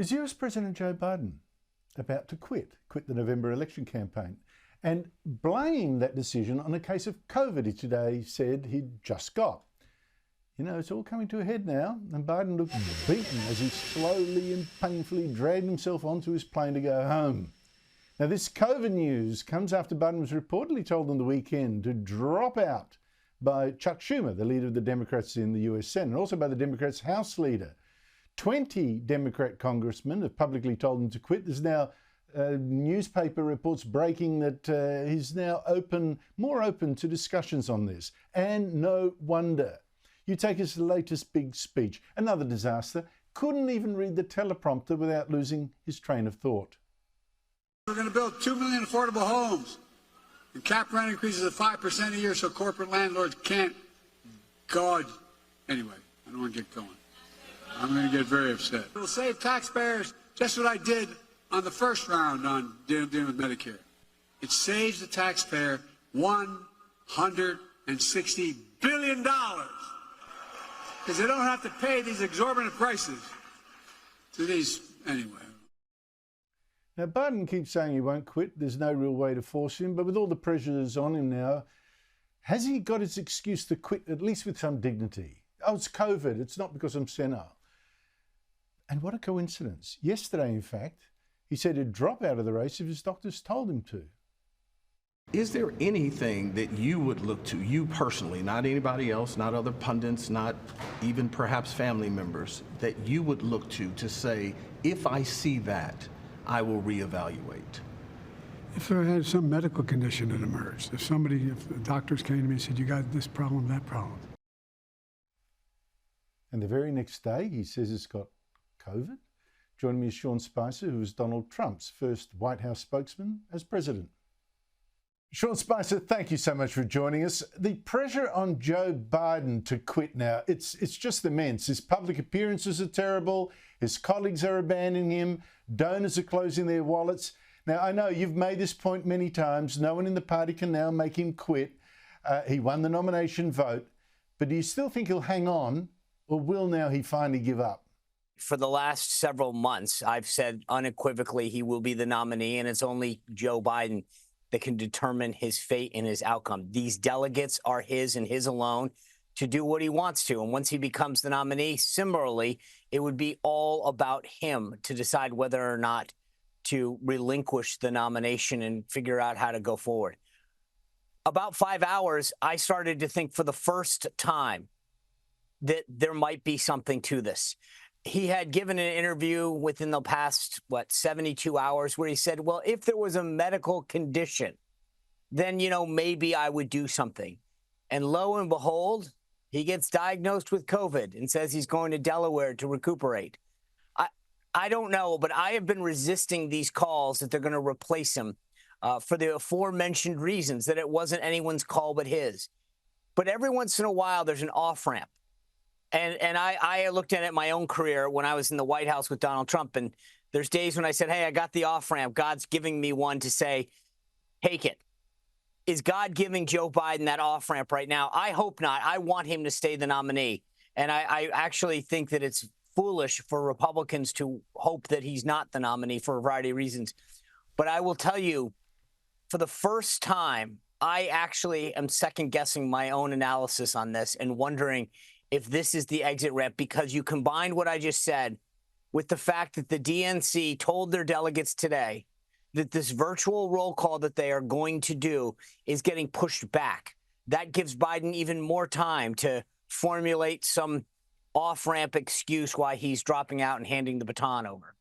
Is US President Joe Biden about to quit the November election campaign and blame that decision on a case of COVID he today said he'd just got? You know, it's all coming to a head now, and Biden looked beaten as he slowly and painfully dragged himself onto his plane to go home. Now, this COVID news comes after Biden was reportedly told on the weekend to drop out by Chuck Schumer, the leader of the Democrats in the US Senate, and also by the Democrats' House leader. 20 Democrat congressmen have publicly told him to quit. There's now newspaper reports breaking that he's now more open to discussions on this. And no wonder. You take his latest big speech, another disaster, couldn't even read the teleprompter without losing his train of thought. We're going to build 2 million affordable homes and cap rent increases of 5% a year so corporate landlords can't gouge. Anyway, I don't want to get going. I'm going to get very upset. It will save taxpayers just what I did on the first round on dealing with Medicare. It saves the taxpayer $160 billion because they don't have to pay these exorbitant prices to these anyway. Now, Biden keeps saying he won't quit. There's no real way to force him. But with all the pressures on him now, has he got his excuse to quit, at least with some dignity? Oh, it's COVID. It's not because I'm senile. And what a coincidence. Yesterday, in fact, he said he'd drop out of the race if his doctors told him to. Is there anything that you would look to, you personally, not anybody else, not other pundits, not even perhaps family members, that you would look to say, if I see that, I will reevaluate? If there had some medical condition that emerged, if the doctors came to me and said, you got this problem, that problem. And the very next day, he says he's got COVID. Joining me is Sean Spicer, who was Donald Trump's first White House spokesman as president. Sean Spicer, thank you so much for joining us. The pressure on Joe Biden to quit now, it's just immense. His public appearances are terrible. His colleagues are abandoning him. Donors are closing their wallets. Now, I know you've made this point many times. No one in the party can now make him quit. He won the nomination vote. But do you still think he'll hang on, or will now he finally give up? For the last several months, I've said unequivocally he will be the nominee, and it's only Joe Biden that can determine his fate and his outcome. These delegates are his and his alone to do what he wants to. And once he becomes the nominee, similarly, it would be all about him to decide whether or not to relinquish the nomination and figure out how to go forward. About 5 hours, I started to think for the first time that there might be something to this. He had given an interview within the past, 72 hours where he said, well, if there was a medical condition, then, maybe I would do something. And lo and behold, he gets diagnosed with COVID and says he's going to Delaware to recuperate. I don't know, but I have been resisting these calls that they're going to replace him for the aforementioned reasons, that it wasn't anyone's call but his. But every once in a while, there's an off-ramp. And I looked at it in my own career when I was in the White House with Donald Trump. And there's days when I said, hey, I got the off-ramp. God's giving me one to say, take it. Is God giving Joe Biden that off-ramp right now? I hope not. I want him to stay the nominee. And I actually think that it's foolish for Republicans to hope that he's not the nominee for a variety of reasons. But I will tell you, for the first time, I actually am second-guessing my own analysis on this and wondering if this is the exit ramp, because you combine what I just said with the fact that the DNC told their delegates today that this virtual roll call that they are going to do is getting pushed back. That gives Biden even more time to formulate some off-ramp excuse why he's dropping out and handing the baton over.